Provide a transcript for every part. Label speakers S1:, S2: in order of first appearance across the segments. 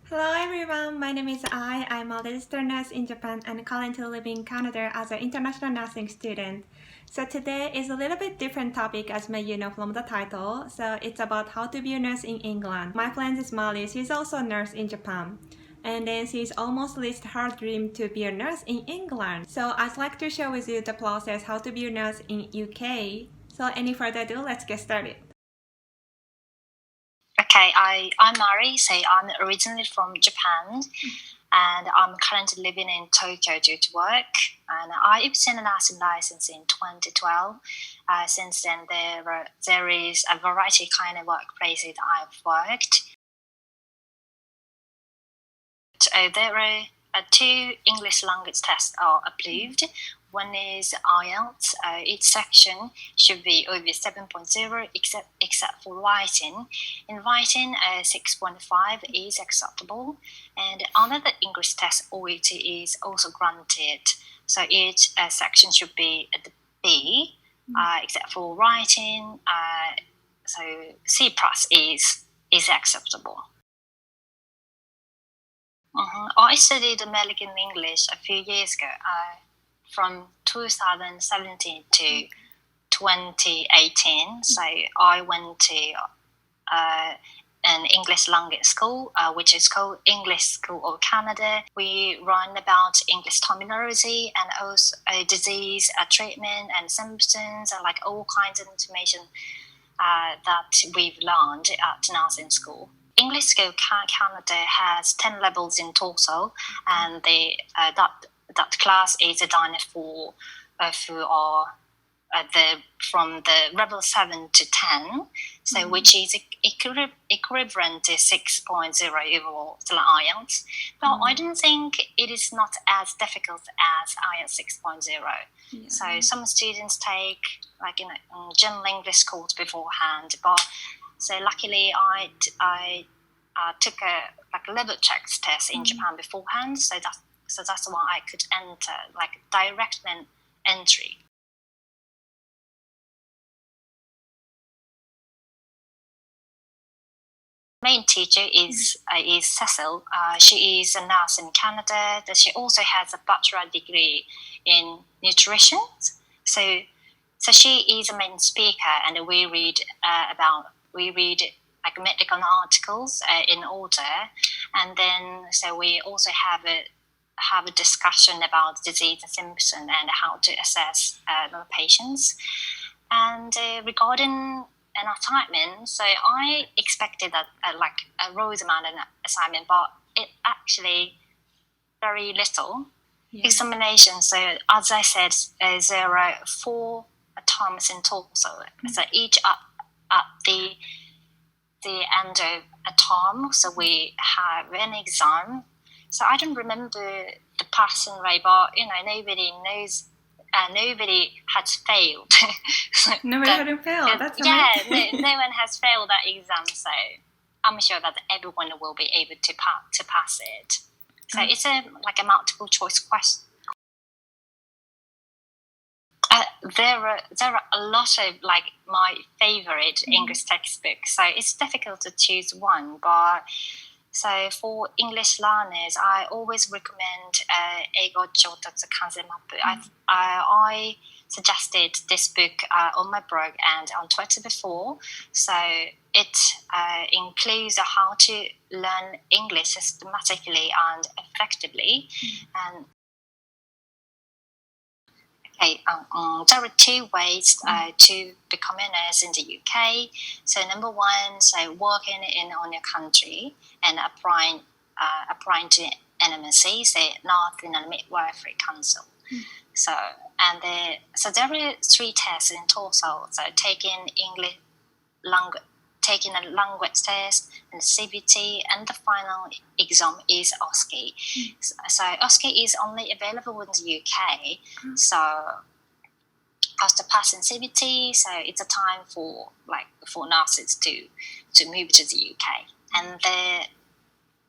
S1: Hello everyone, my name is I'm a registered nurse in Japan and currently living in Canada as an international nursing student. So today is a little bit different topic as may you know from the title. So it's about how to be a nurse in England. My friend is Molly, she's also a nurse in Japan. And then she's almost reached her dream to be a nurse in England. So I'd like to share with you the process how to be a nurse in UK. So any further ado, let's get started.
S2: Okay, I'm Mari, so I'm originally from Japan and I'm currently living in Tokyo due to work. And I obtained a nursing license in 2012. Since then, there is a variety of kind of workplaces I've worked. There are two English language tests are approved. One is IELTS. Each section should be over 7.0 except for writing. In writing, 6.5 is acceptable. And another English test, OET, is also granted. So each section should be at the B, except for writing. So C plus is acceptable. I studied American English a few years ago, from 2017 to 2018. So I went to an English language school, which is called English School of Canada. We learn about English terminology and also disease treatment and symptoms and like all kinds of information that we've learned at nursing school. English School Canada has 10 levels in total, and that class is designed for who are from the level 7 to 10, so which is equivalent to 6.0 overall to IELTS. But I don't think it is not as difficult as IELTS 6.0. Yeah. So some students take like general English course beforehand, but so luckily I took a level checks test in Japan beforehand, so that's why I could enter like direct entry. Main teacher is Cecil. She is a nurse in Canada. She also has a bachelor degree in nutrition. So she is a main speaker, and we read like medical articles in order, and then so we also have a discussion about disease and symptoms and how to assess the patients. And regarding an assignment, so I expected like a rose amount of assignment, but it actually very little examination. So as I said, there are 4 terms in total. So each at the end of a term, so we have an exam. So I don't remember the passing rate, but nobody knows. Nobody has failed.
S1: Nobody had failed. That's
S2: amazing. No one has failed that exam, so I'm sure that everyone will be able to pass it. So it's like a multiple choice question. There are a lot of like my favorite English textbooks, so it's difficult to choose one. But so for English learners, I always recommend Eigo Jotatsu Kanzenmapu. I suggested this book on my blog and on Twitter before. So it includes how to learn English systematically and effectively. And okay, there are 2 ways to become a nurse in the UK. So number 1, so working on your country and applying to NNAS, say Northern and Midwifery Council. So there are 3 tests in total. So taking a language test and CBT, and the final exam is OSCE. So OSCE is only available in the UK. So after passing CBT, so it's a time for nurses to move to the UK. And the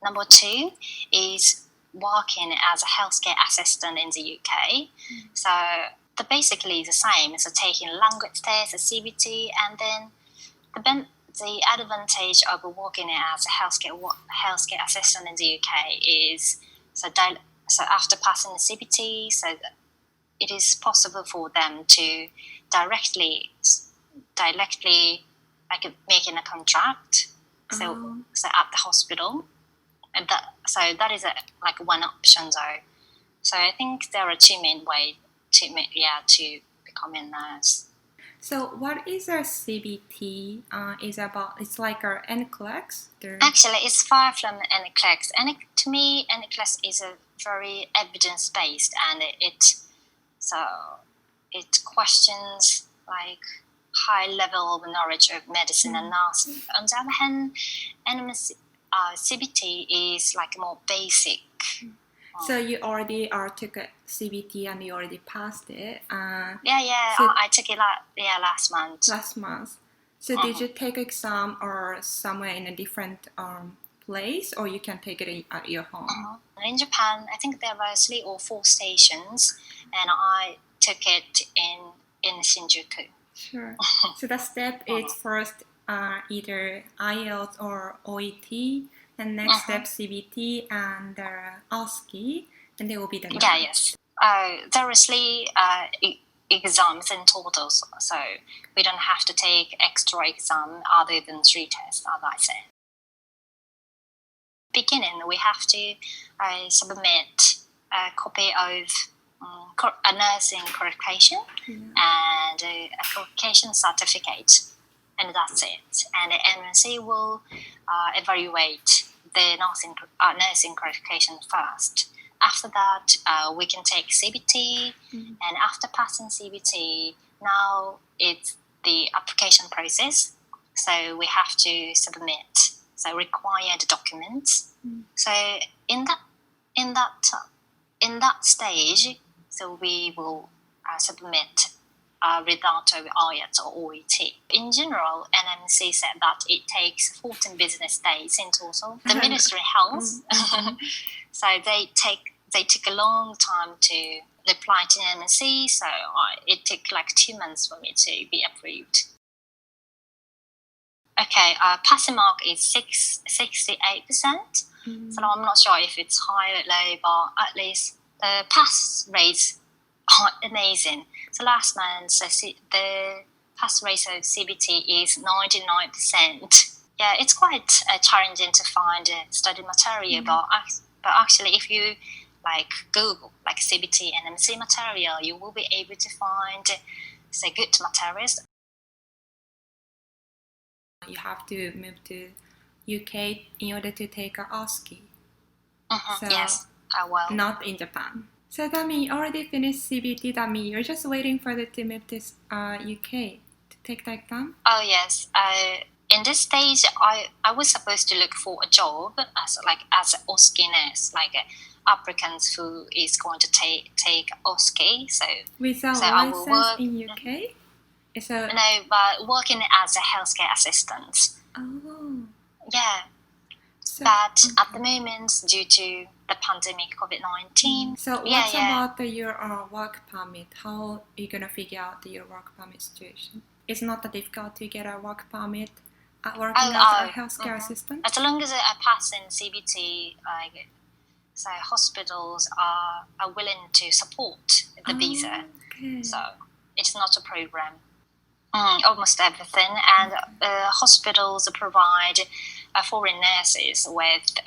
S2: number 2 is working as a healthcare assistant in the UK. So they're basically the same. So taking language test, a CBT, and then the advantage of working as a healthcare assistant in the UK is so after passing the CBT, so it is possible for them to directly like making a contract. So at the hospital, and that is like one option though. So I think there are two main ways to become a nurse.
S1: So what is a CBT? It's like our NCLEX?
S2: Actually, it's far from NCLEX. To me, NCLEX is a very evidence-based, and it questions like high level of knowledge of medicine and nursing. On the other hand, CBT is like more basic.
S1: So you already took a CBT and you already passed it.
S2: So I took it last month.
S1: Last month. So did you take exam or somewhere in a different place, or you can take it at your home?
S2: In Japan, I think there were 3 or 4 stations, and I took it in Shinjuku.
S1: Sure. So the step is first either IELTS or OET, and next step CBT and OSCE, and there will be the next.
S2: Yes. There are 3 exams in total, so we don't have to take extra exam other than 3 tests, as I said. Beginning, we have to submit a copy of a nursing qualification and a qualification certificate, and that's it. And the NNAS will evaluate the nursing qualification first. After that, we can take CBT, and after passing CBT, now it's the application process. So we have to submit required documents. So in that stage, so we will submit a result of IELTS or OET. In general, NMC said that it takes 14 business days in total. The ministry helps. So they took a long time to reply to NMC, so it took like 2 months for me to be approved. Okay, passing mark is 68%. So I'm not sure if it's high or low, but at least the pass rates are amazing. So last month, the pass rate of CBT is 99%. Yeah, it's quite challenging to find study material, but actually, if you like Google like CBT and MC material, you will be able to find good materials.
S1: You have to move to UK in order to take a OSCE. So
S2: yes, I will.
S1: Not in Japan. So that means you already finished CBT. That means you're just waiting for it to move to UK to take the exam.
S2: Oh yes. In this stage, I was supposed to look for a job as an OSCE nurse, like applicants who is going to take OSCE. So
S1: without
S2: I will
S1: license
S2: work
S1: in UK.
S2: No, but working as a healthcare assistant.
S1: Oh.
S2: Yeah.
S1: So,
S2: but at the moment, due to the pandemic, COVID-19.
S1: So what's about your work permit? How are you going to figure out your work permit situation? It's not that difficult to get a work permit working as a healthcare assistant?
S2: As long as I pass in CBT, so hospitals are willing to support the visa.
S1: Okay.
S2: So it's not a program. Almost everything, and hospitals provide foreign nurses with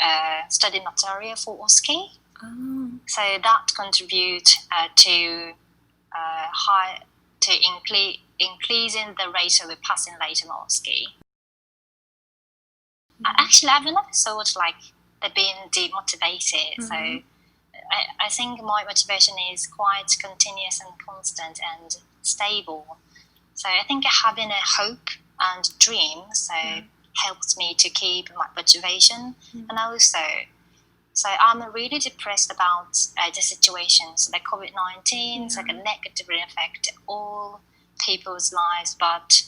S2: study material for OSCE. So that contribute to increasing the rate of passing rate on OSCE. Actually, I've never thought like they're being demotivated. So I think my motivation is quite continuous and constant and stable. So I think having a hope and dream helps me to keep my motivation. And also, so I'm really depressed about the situations like COVID-19. It's like a negative effect all people's lives, but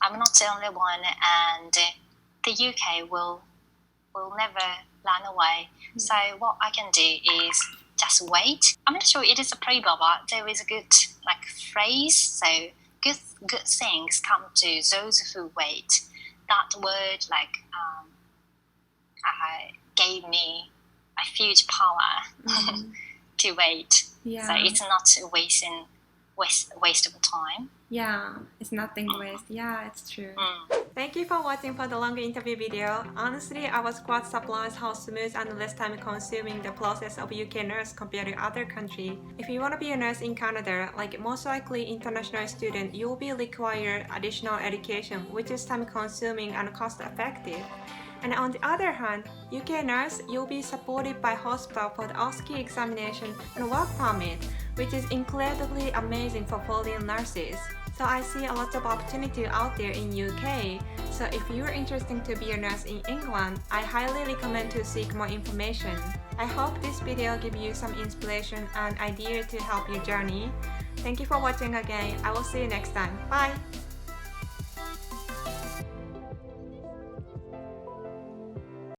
S2: I'm not the only one, and the UK will never run away. So what I can do is just wait. I'm not sure it is a proverb, but there is a good phrase. So good things come to those who wait. that word gave me a huge power to wait.
S1: Yeah.
S2: So it's not a waste of time.
S1: Yeah, it's nothing waste. Yeah, it's true. Thank you for watching for the longer interview video. Honestly, I was quite surprised how smooth and less time consuming the process of UK nurse compared to other countries. If you want to be a nurse in Canada, like most likely international student, you will be required additional education, which is time consuming and cost effective. And on the other hand, UK nurse, you'll be supported by hospital for the OSCE examination and work permit, which is incredibly amazing for foreign nurses. So I see a lot of opportunity out there in UK. So if you're interested to be a nurse in England, I highly recommend to seek more information. I hope this video gives you some inspiration and idea to help your journey. Thank you for watching again. I will see you next time. Bye!